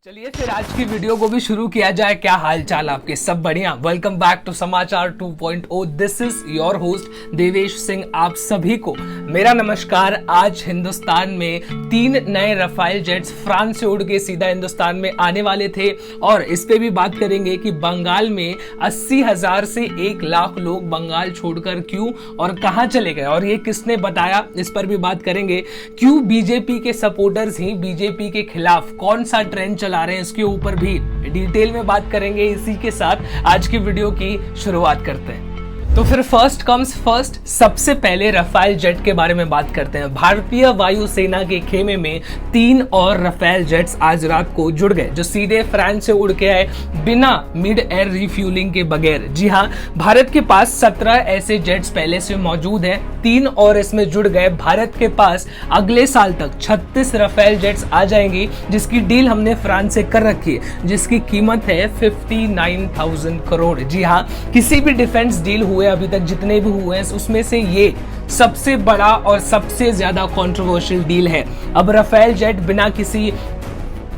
चलिए फिर आज की वीडियो को भी शुरू किया जाए। क्या हाल चाल आपके, सब बढ़िया? वेलकम बैक टू समाचार 2.0। This is your host Devesh Singh. आप सभी को मेरा नमस्कार। आज हिंदुस्तान में 3 नए रफाल जेट्स फ्रांस से उड़ के सीधा हिंदुस्तान में आने वाले थे और इस पे भी बात करेंगे कि बंगाल में 80,000 से 1 लाख लोग बंगाल छोड़कर क्यों और कहां चले गए और ये किसने बताया, इस पर भी बात करेंगे। क्यों बीजेपी के सपोर्टर्स ही बीजेपी के खिलाफ कौन सा ट्रेंड चला रहे हैं, इसके ऊपर भी डिटेल में बात करेंगे। इसी के साथ आज की वीडियो की शुरुआत करते हैं। तो फिर फर्स्ट कम्स फर्स्ट, सबसे पहले रफाल जेट के बारे में बात करते हैं। भारतीय वायुसेना के खेमे में 3 और रफाल जेट्स आज रात को जुड़ गए, जो सीधे फ्रांस से उड़ के आए बिना मिड एयर रिफ्यूलिंग के बगैर। जी हाँ, भारत के पास 17 ऐसे जेट्स पहले से मौजूद हैं, 3 और इसमें जुड़ गए। भारत के पास अगले साल तक 36 रफाल जेट्स आ जाएंगी, जिसकी डील हमने फ्रांस से कर रखी है, जिसकी कीमत है 59,000 करोड़। जी हाँ, किसी भी डिफेंस डील हुए अभी तक जितने भी हुए हैं उसमें से ये सबसे बड़ा और सबसे ज्यादा कंट्रोवर्शियल डील है। अब रफाल जेट बिना किसी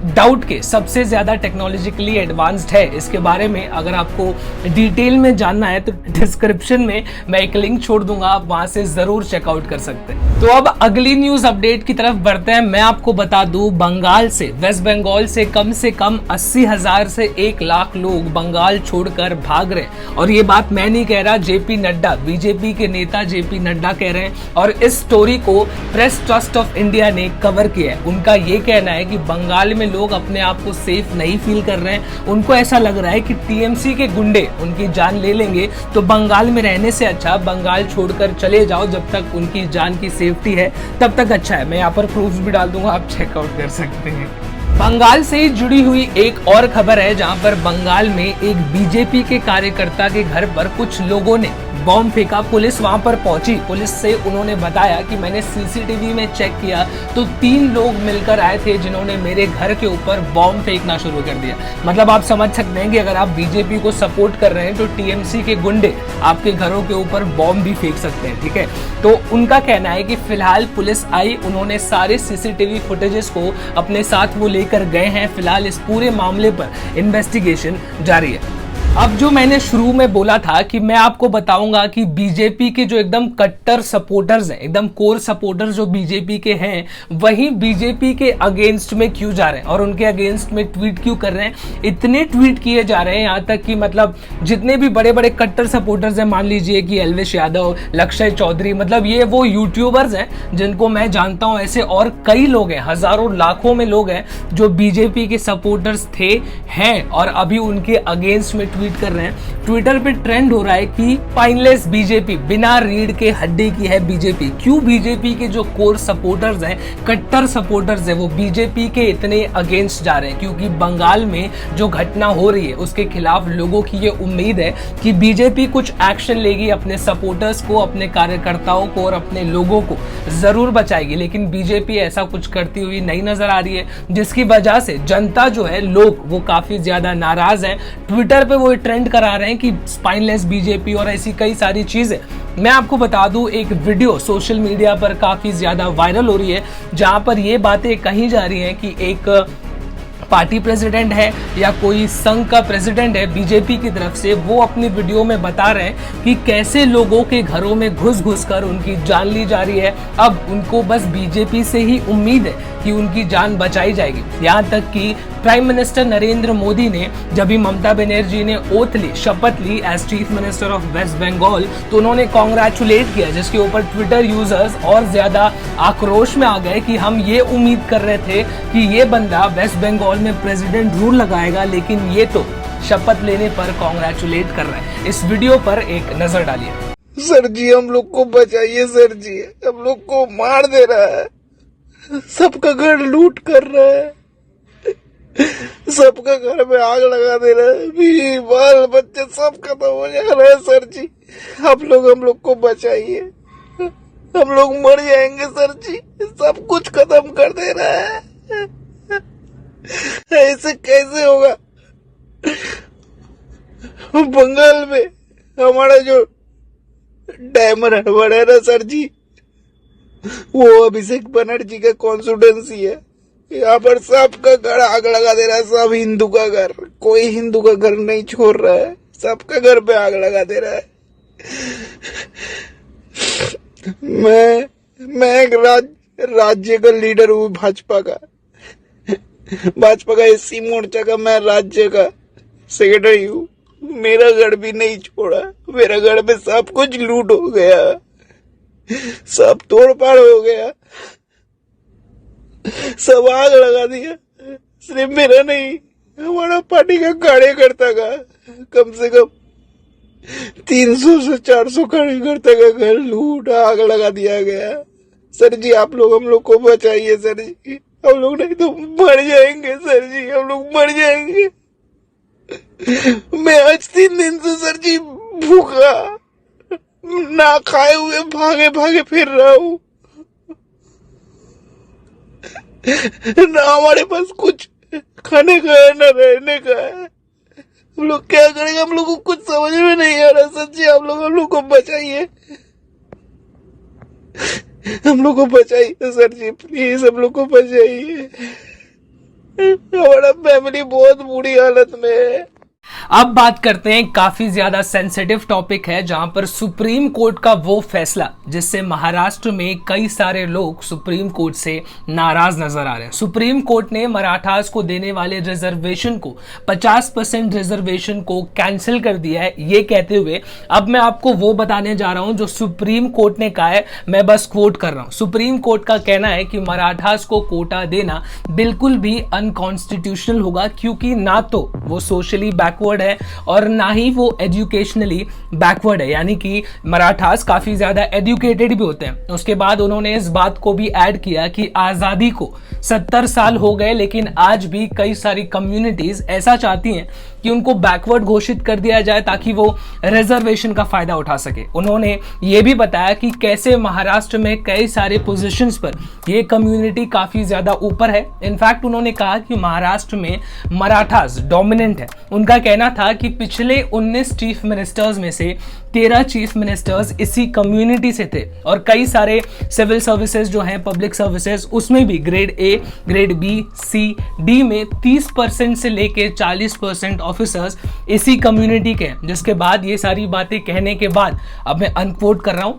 डाउट के सबसे ज्यादा टेक्नोलॉजिकली एडवांस्ड है। इसके बारे में अगर आपको डिटेल में जानना है तो डिस्क्रिप्शन में मैं एक लिंक छोड़ दूंगा, आप वहां से जरूर चेकआउट कर सकते हैं। तो अब अगली न्यूज अपडेट की तरफ बढ़ते हैं। मैं आपको बता दूं, बंगाल से, वेस्ट बंगाल से कम 80,000 से 1 लाख लोग बंगाल छोड़कर भाग रहे हैं। और ये बात मैं नहीं कह रहा, जेपी नड्डा, बीजेपी के नेता जेपी नड्डा कह रहे हैं और इस स्टोरी को प्रेस ट्रस्ट ऑफ इंडिया ने कवर किया है। उनका ये कहना है कि बंगाल में लोग अपने आप को सेफ नहीं फील कर रहे हैं। उनको ऐसा लग रहा है कि टीएमसी के गुंडे उनकी जान ले लेंगे, तो बंगाल में रहने से अच्छा बंगाल छोड़कर चले जाओ। जब तक उनकी जान की सेफ्टी है तब तक अच्छा है। मैं यहाँ पर प्रूफ भी डाल दूंगा, आप चेकआउट कर सकते हैं। बंगाल से जुड़ी हुई एक और खबर है, जहां पर बंगाल में एक बीजेपी के कार्यकर्ता के घर पर कुछ लोगों ने बॉम्ब फेंका। पुलिस वहां पर पहुंची। पुलिस से उन्होंने बताया कि मैंने सीसीटीवी में चेक किया तो 3 लोग मिलकर आए थे जिन्होंने मेरे घर के ऊपर बॉम्ब फेंकना शुरू कर दिया। मतलब आप समझ सकते हैं कि अगर आप बीजेपी को सपोर्ट कर रहे हैं तो टीएमसी के गुंडे आपके घरों के ऊपर बॉम्ब भी फेंक सकते हैं, ठीक है। तो उनका कहना है कि फिलहाल पुलिस आई, उन्होंने सारे सीसीटीवी फुटेजेस को अपने साथ वो लेकर गए हैं। फिलहाल इस पूरे मामले पर इन्वेस्टिगेशन जारी है। अब जो मैंने शुरू में बोला था कि मैं आपको बताऊंगा कि बीजेपी के जो एकदम कट्टर सपोर्टर्स हैं, एकदम कोर सपोर्टर्स जो बीजेपी के हैं, वही बीजेपी के अगेंस्ट में क्यों जा रहे हैं और उनके अगेंस्ट में ट्वीट क्यों कर रहे हैं। इतने ट्वीट किए जा रहे हैं यहाँ तक कि मतलब जितने भी बड़े बड़े कट्टर सपोर्टर्स हैं, मान लीजिए कि एल्विश यादव, लक्षय चौधरी, मतलब ये वो यूट्यूबर्स हैं जिनको मैं जानता हूं। ऐसे और कई लोग हैं, हजारों लाखों में लोग हैं जो बीजेपी के सपोर्टर्स थे, हैं और अभी उनके अगेंस्ट में ट्वीट कर रहे हैं। ट्विटर पे ट्रेंड हो रहा है कि स्पाइनलेस बीजेपी, बिना रीढ़ के हड्डी की है बीजेपी। क्यों बीजेपी के जो कोर सपोर्टर्स हैं, कट्टर सपोर्टर्स हैं, वो बीजेपी के इतने अगेंस्ट जा रहे हैं? क्योंकि बंगाल में जो घटना हो रही है उसके खिलाफ लोगों की ये उम्मीद है कि बीजेपी कुछ एक्शन लेगी, अपने सपोर्टर्स को, अपने कार्यकर्ताओं को और अपने लोगों को जरूर बचाएगी। लेकिन बीजेपी ऐसा कुछ करती हुई नहीं नजर आ रही है, जिसकी वजह से जनता जो है, लोग वो काफी ज्यादा नाराज हैं। ट्विटर पे वो ट्रेंड करा रहे हैं कि स्पाइनलेस बीजेपी और ऐसी कई सारी चीजें। मैं आपको बता दूं, एक वीडियो सोशल मीडिया पर काफी ज्यादा वायरल हो रही है, जहां पर ये बातें कही जा रही हैं कि एक पार्टी प्रेसिडेंट है या कोई संघ का प्रेसिडेंट है बीजेपी की तरफ से, वो अपनी वीडियो में बता रहे हैं कि कैसे लोगों के घरों में घुस कर उनकी जान ली जा रही है। अब उनको बस बीजेपी से ही उम्मीद है कि उनकी जान बचाई जाएगी। यहाँ तक कि प्राइम मिनिस्टर नरेंद्र मोदी ने, जब भी ममता बनर्जी ने ओथ ली, शपथ ली as chief minister of West Bengal, तो उन्होंने कॉन्ग्रेचुलेट किया, जिसके ऊपर ट्विटर यूजर्स और ज्यादा आक्रोश में आ गए कि हम ये उम्मीद कर रहे थे कि ये बंदा वेस्ट बंगाल में प्रेसिडेंट रूल लगाएगा, लेकिन ये तो शपथ लेने पर कॉन्ग्रेचुलेट कर रहा है। इस वीडियो पर एक नजर डालिए। सर जी, हम लोग को बचाइए सर जी, हम लोग को मार दे रहा है, सबका घर लूट कर रहा है, सबका घर में आग लगा दे रहा है, बीवी बाल बच्चे सब खत्म हो जा रहे हैं। सर जी, आप लोग हम लोग को बचाइए, हम लोग मर जाएंगे सर जी, सब कुछ खत्म कर दे रहा है। ऐसे कैसे होगा? बंगाल में हमारा जो डैमर है ना सर जी, वो अभिषेक बनर्जी का कॉन्स्टिट्यूएंसी है। यहाँ पर सबका घर आग लगा दे रहा है, सब हिंदू का घर, कोई हिंदू का घर नहीं छोड़ रहा है, सबका घर पे आग लगा दे रहा है। मैं एक राज्य का लीडर हूँ, भाजपा का एससी मोर्चा का मैं राज्य का सेक्रेटरी हूँ। मेरा घर भी नहीं छोड़ा, मेरा घर में सब कुछ लूट हो गया, सब तोड़फाड़ हो गया, सब आग लगा दिया। सिर्फ मेरा नहीं, हमारा पार्टी का कार्यकर्ता का कम से कम 300 से 400 कार्यकर्ता का घर लूट आग लगा दिया गया। सर जी आप लोग हम लोग को बचाइए सर जी, हम लोग नहीं तो मर जाएंगे सर जी, हम लोग मर जाएंगे। मैं आज 3 दिन से सर जी भूखा ना खाए हुए भागे भागे फिर रहा हूँ, ना हमारे पास कुछ खाने का है ना रहने का है। हम लोग क्या करेंगे, हम लोग को कुछ समझ में नहीं आ रहा सर जी, आप लोग हम लोग को बचाइए, हम लोग को बचाइए सर जी, प्लीज हम लोग को बचाइए। हमारा फैमिली बहुत बुरी हालत में है। अब बात करते हैं, काफी ज्यादा सेंसिटिव टॉपिक है जहां पर सुप्रीम कोर्ट का वो फैसला जिससे महाराष्ट्र में कई सारे लोग सुप्रीम कोर्ट से नाराज नजर आ रहे हैं। सुप्रीम कोर्ट ने मराठास को देने वाले रिजर्वेशन को 50% रिजर्वेशन को कैंसिल कर दिया है, ये कहते हुए अब मैं आपको वो बताने जा रहा हूं जो सुप्रीम कोर्ट ने कहा है। मैं बस कोट कर रहा हूं। सुप्रीम कोर्ट का कहना है कि मराठास को कोटा देना बिल्कुल भी अनकॉन्स्टिट्यूशनल होगा, क्योंकि ना तो वो सोशली बैकवर्ड है और ना ही वो एजुकेशनली बैकवर्ड है, यानी कि मराठास काफी ज्यादा एजुकेटेड भी होते हैं। उसके बाद उन्होंने इस बात को भी ऐड किया कि आजादी को 70 साल हो गए, लेकिन आज भी कई सारी कम्युनिटीज ऐसा चाहती हैं कि उनको बैकवर्ड घोषित कर दिया जाए ताकि वो रिजर्वेशन का फायदा उठा सके। उन्होंने ये भी बताया कि कैसे महाराष्ट्र में कई सारे पोजीशंस पर ये कम्युनिटी काफी ज्यादा ऊपर है। इनफैक्ट उन्होंने कहा कि महाराष्ट्र में मराठास डोमिनेंट है। उनका कहना था कि पिछले 19 चीफ मिनिस्टर्स में से 13 चीफ मिनिस्टर्स इसी कम्युनिटी से थे और कई सारे सिविल सर्विसेज जो हैं, पब्लिक सर्विसेज, उसमें भी grade A, grade B, C, D में 30% से लेके 40% ऑफिसर्स इसी कम्युनिटी के हैं। जिसके बाद ये सारी बातें कहने के बाद अब मैं अनकोट कर रहा हूं,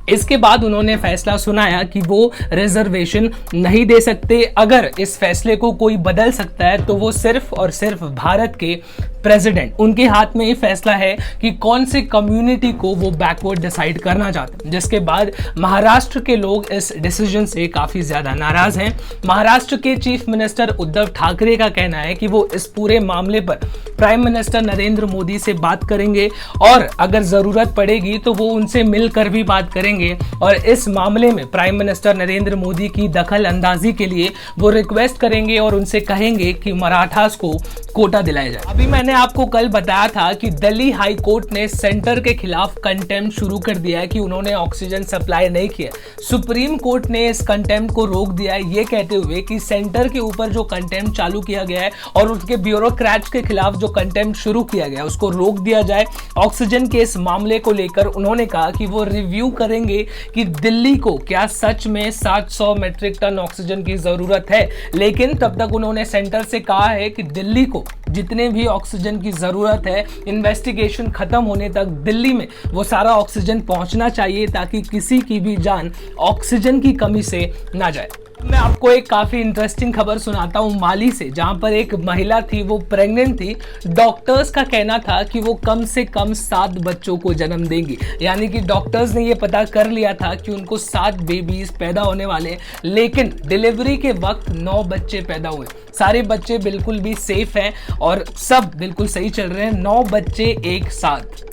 इसके बाद उन्होंने फैसला सुनाया कि वो रिजर्वेशन नहीं दे सकते। अगर इस फैसले को कोई बदल सकता है तो वो सिर्फ और सिर्फ भारत के प्रेसिडेंट, उनके हाथ में ये फैसला है कि कौन से कम्युनिटी को वो बैकवर्ड डिसाइड करना चाहते हैं। जिसके बाद महाराष्ट्र के लोग इस डिसीजन से काफी ज्यादा नाराज हैं। महाराष्ट्र के चीफ मिनिस्टर उद्धव ठाकरे का कहना है कि वो इस पूरे मामले पर प्राइम मिनिस्टर नरेंद्र मोदी से बात करेंगे और अगर जरूरत पड़ेगी तो वो उनसे मिलकर भी बात करेंगे और इस मामले में प्राइम मिनिस्टर नरेंद्र मोदी की दखल अंदाजी के लिए वो रिक्वेस्ट करेंगे और उनसे कहेंगे कि मराठास को कोटा दिलाया जाए। अभी मैंने आपको कल बताया था कि दिल्ली हाई कोर्ट ने सेंटर के खिलाफ कंटेम्प्ट शुरू कर दिया है कि उन्होंने ऑक्सीजन सप्लाई नहीं किया। सुप्रीम कोर्ट ने इस कंटेम्प्ट को रोक दिया है, ये कहते हुए कि सेंटर के ऊपर जो कंटेम्प्ट चालू किया गया है और उसके ब्यूरोक्रेट्स के खिलाफ जो कंटेम्प्ट शुरू किया गया है उसको रोक दिया जाए। ऑक्सीजन के इस मामले को लेकर उन्होंने कहा कि वो रिव्यू करेंगे कि दिल्ली को क्या सच में 700 मैट्रिक टन ऑक्सीजन की जरूरत है, लेकिन तब तक उन्होंने सेंटर से कहा है कि दिल्ली को जितने भी ऑक्सीजन की जरूरत है, इन्वेस्टिगेशन खत्म होने तक दिल्ली में वो सारा ऑक्सीजन पहुंचना चाहिए ताकि किसी की भी जान ऑक्सीजन की कमी से ना जाए। मैं आपको एक काफी इंटरेस्टिंग खबर सुनाता हूं माली से, जहां पर एक महिला थी, वो प्रेग्नेंट थी। डॉक्टर्स का कहना था कि वो कम से कम 7 बच्चों को जन्म देंगी, यानी कि डॉक्टर्स ने ये पता कर लिया था कि उनको 7 बेबीज पैदा होने वाले, लेकिन डिलीवरी के वक्त 9 बच्चे पैदा हुए। सारे बच्चे बिल्कुल भी सेफ हैं और सब बिल्कुल सही चल रहे हैं, 9 बच्चे एक साथ।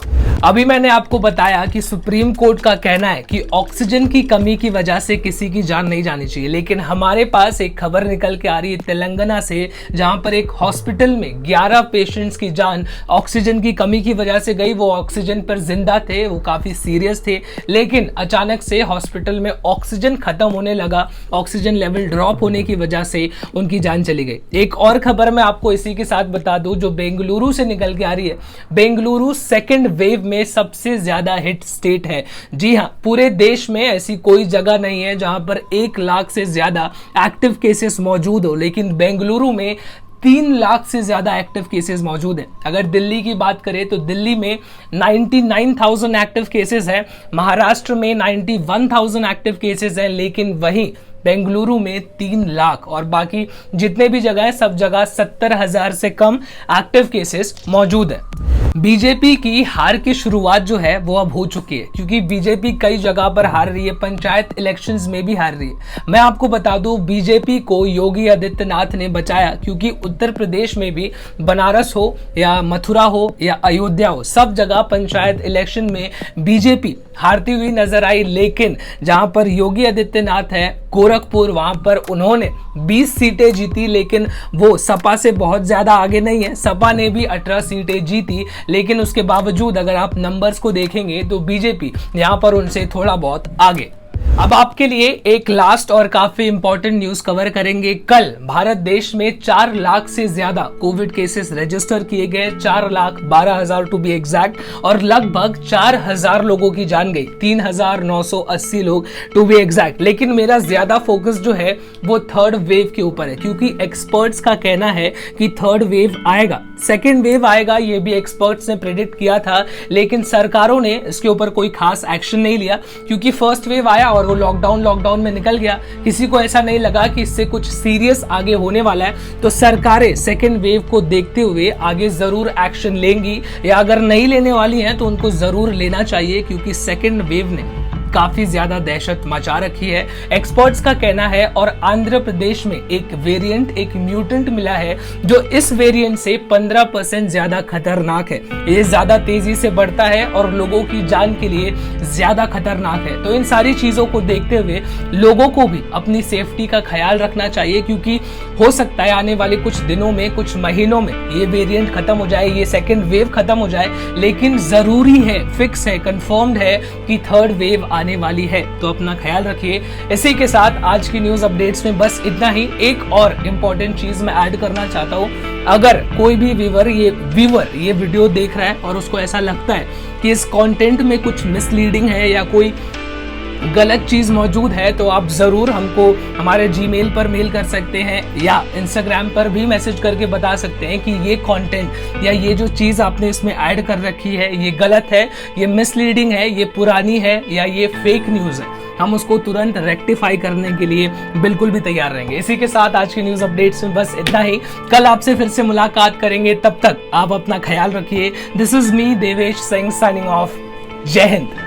अभी मैंने आपको बताया कि सुप्रीम कोर्ट का कहना है कि ऑक्सीजन की कमी की वजह से किसी की जान नहीं जानी चाहिए, लेकिन हमारे पास एक खबर निकल के आ रही है तेलंगाना से, जहां पर एक हॉस्पिटल में 11 पेशेंट्स की जान ऑक्सीजन की कमी की वजह से गई। वो ऑक्सीजन पर जिंदा थे, वो काफी सीरियस थे, लेकिन अचानक से हॉस्पिटल में ऑक्सीजन खत्म होने लगा, ऑक्सीजन लेवल ड्रॉप होने की वजह से उनकी जान चली गई। एक और खबर मैं आपको इसी के साथ बता दूं जो बेंगलुरु से निकल के आ रही है। बेंगलुरु सेकेंड वेव में सबसे ज्यादा हिट स्टेट है। जी हाँ, पूरे देश में ऐसी कोई जगह नहीं है जहां पर 1 लाख से ज्यादा एक्टिव केसेस मौजूद हो, लेकिन बेंगलुरु में 3 लाख से ज्यादा एक्टिव केसेस मौजूद हैं। अगर दिल्ली की बात करें तो दिल्ली में 99,000 एक्टिव केसेस हैं, महाराष्ट्र में 91,000 एक्टिव केसेस हैं, लेकिन वहीं बेंगलुरु में 3 लाख और बाकी जितने भी जगह है सब जगह 70,000 से कम एक्टिव केसेस मौजूद है। बीजेपी की हार की शुरुआत जो है वो अब हो चुकी है, क्योंकि बीजेपी कई जगह पर हार रही है, पंचायत इलेक्शंस में भी हार रही है। मैं आपको बता दूं, बीजेपी को योगी आदित्यनाथ ने बचाया, क्योंकि उत्तर प्रदेश में भी बनारस हो या मथुरा हो या अयोध्या हो, सब जगह पंचायत इलेक्शन में बीजेपी हारती हुई नजर आई। लेकिन जहां पर योगी आदित्यनाथ है, गोरखपुर, वहां पर उन्होंने 20 सीटें जीती, लेकिन वो सपा से बहुत ज्यादा आगे नहीं है। सपा ने भी 18 सीटें जीती, लेकिन उसके बावजूद अगर आप नंबर्स को देखेंगे तो बीजेपी यहां पर उनसे थोड़ा बहुत आगे। अब आपके लिए एक लास्ट और काफी इंपॉर्टेंट न्यूज कवर करेंगे। कल भारत देश में 4 लाख से ज्यादा कोविड केसेस रजिस्टर किए गए, 4,12,000 टू बी एग्जैक्ट, और लगभग 4,000 लोगों की जान गई, 3,980 लोग टू बी एग्जैक्ट। लेकिन मेरा ज्यादा फोकस जो है वो थर्ड वेव के ऊपर है, क्योंकि एक्सपर्ट्स का कहना है कि थर्ड वेव आएगा, सेकेंड वेव आएगा, ये भी एक्सपर्ट्स ने प्रेडिक्ट किया था, लेकिन सरकारों ने इसके ऊपर कोई खास एक्शन नहीं लिया, क्योंकि फर्स्ट वेव आया और वो लॉकडाउन में निकल गया। किसी को ऐसा नहीं लगा कि इससे कुछ सीरियस आगे होने वाला है, तो सरकारें सेकेंड वेव को देखते हुए आगे जरूर एक्शन लेंगी, या अगर नहीं लेने वाली हैं तो उनको जरूर लेना चाहिए, क्योंकि सेकेंड वेव ने काफी ज्यादा दहशत मचा रखी है, एक्सपर्ट्स का कहना है। और आंध्र प्रदेश में एक वेरिएंट, एक म्यूटेंट मिला है जो इस वेरिएंट से 15% ज्यादा खतरनाक है। ये ज्यादा तेजी से बढ़ता है और लोगों की जान के लिए ज्यादा खतरनाक है। तो इन सारी चीजों को देखते हुए लोगों को भी अपनी सेफ्टी का ख्याल रखना चाहिए, क्योंकि हो सकता है आने वाले कुछ दिनों में, कुछ महीनों में ये वेरिएंट खत्म हो जाए, ये सेकेंड वेव खत्म हो जाए, लेकिन जरूरी है, फिक्स है, कंफर्म्ड है कि थर्ड वेव आने वाली है। तो अपना ख्याल रखिए। इसी के साथ आज की न्यूज अपडेट्स में बस इतना ही। एक और इम्पोर्टेंट चीज मैं ऐड करना चाहता हूं, अगर कोई भी व्यूअर ये वीडियो देख रहा है और उसको ऐसा लगता है कि इस कंटेंट में कुछ मिसलीडिंग है या कोई गलत चीज मौजूद है, तो आप जरूर हमको हमारे जीमेल पर मेल कर सकते हैं या इंस्टाग्राम पर भी मैसेज करके बता सकते हैं कि ये कंटेंट या ये जो चीज आपने इसमें ऐड कर रखी है ये गलत है, ये मिसलीडिंग है, ये पुरानी है या ये फेक न्यूज है। हम उसको तुरंत रेक्टिफाई करने के लिए बिल्कुल भी तैयार रहेंगे। इसी के साथ आज की न्यूज अपडेट्स में बस इतना ही। कल आपसे फिर से मुलाकात करेंगे, तब तक आप अपना ख्याल रखिए। This is me Devesh Singh signing off. जय हिंद।